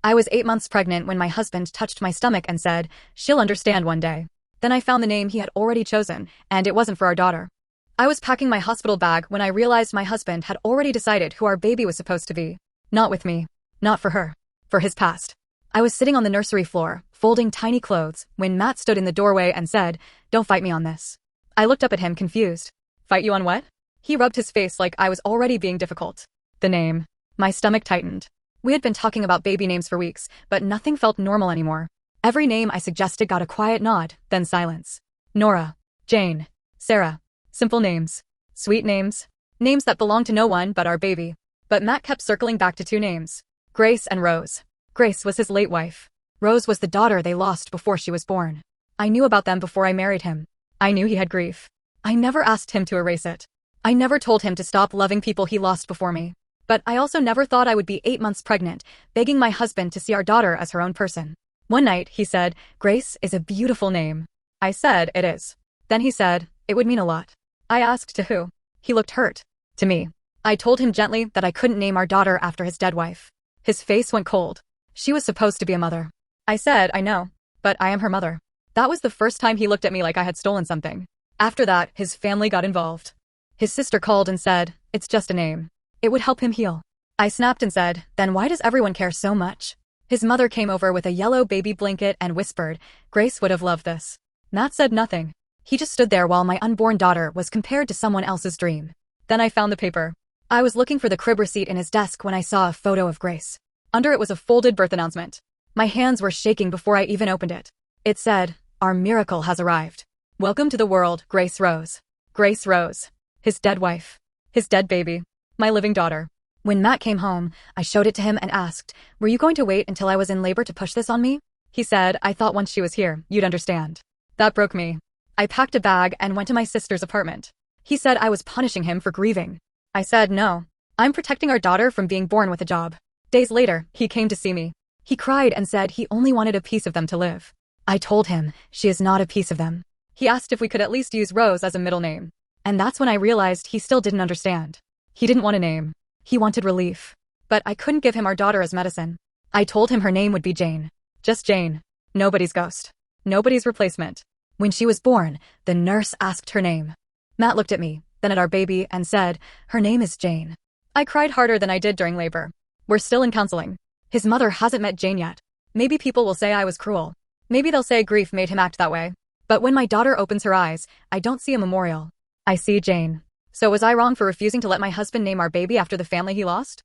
I was 8 months pregnant when my husband touched my stomach and said, "She'll understand one day." Then I found the name he had already chosen, and it wasn't for our daughter. I was packing my hospital bag when I realized my husband had already decided who our baby was supposed to be. Not with me. Not for her. For his past. I was sitting on the nursery floor, folding tiny clothes, when Matt stood in the doorway and said, "Don't fight me on this." I looked up at him confused. "Fight you on what?" He rubbed his face like I was already being difficult. The name. My stomach tightened. We had been talking about baby names for weeks, but nothing felt normal anymore. Every name I suggested got a quiet nod, then silence. Nora. Jane. Sarah. Simple names. Sweet names. Names that belonged to no one but our baby. But Matt kept circling back to two names. Grace and Rose. Grace was his late wife. Rose was the daughter they lost before she was born. I knew about them before I married him. I knew he had grief. I never asked him to erase it. I never told him to stop loving people he lost before me. But I also never thought I would be 8 months pregnant, begging my husband to see our daughter as her own person. One night, he said, "Grace is a beautiful name." I said, "It is." Then he said, "It would mean a lot." I asked to who. He looked hurt. To me. I told him gently that I couldn't name our daughter after his dead wife. His face went cold. She was supposed to be a mother. I said, "I know. But I am her mother." That was the first time he looked at me like I had stolen something. After that, his family got involved. His sister called and said, "It's just a name. It would help him heal." I snapped and said, "Then why does everyone care so much?" His mother came over with a yellow baby blanket and whispered, "Grace would have loved this." Matt said nothing. He just stood there while my unborn daughter was compared to someone else's dream. Then I found the paper. I was looking for the crib receipt in his desk when I saw a photo of Grace. Under it was a folded birth announcement. My hands were shaking before I even opened it. It said, "Our miracle has arrived. Welcome to the world, Grace Rose." Grace Rose. His dead wife. His dead baby. My living daughter. When Matt came home, I showed it to him and asked, "Were you going to wait until I was in labor to push this on me?" He said, "I thought once she was here, you'd understand." That broke me. I packed a bag and went to my sister's apartment. He said I was punishing him for grieving. I said, "No. I'm protecting our daughter from being born with a job." Days later, he came to see me. He cried and said he only wanted a piece of them to live. I told him, she is not a piece of them. He asked if we could at least use Rose as a middle name. And that's when I realized he still didn't understand. He didn't want a name. He wanted relief. But I couldn't give him our daughter as medicine. I told him her name would be Jane. Just Jane. Nobody's ghost. Nobody's replacement. When she was born, the nurse asked her name. Matt looked at me, then at our baby, and said, "Her name is Jane." I cried harder than I did during labor. We're still in counseling. His mother hasn't met Jane yet. Maybe people will say I was cruel. Maybe they'll say grief made him act that way. But when my daughter opens her eyes, I don't see a memorial. I see Jane. So was I wrong for refusing to let my husband name our baby after the family he lost?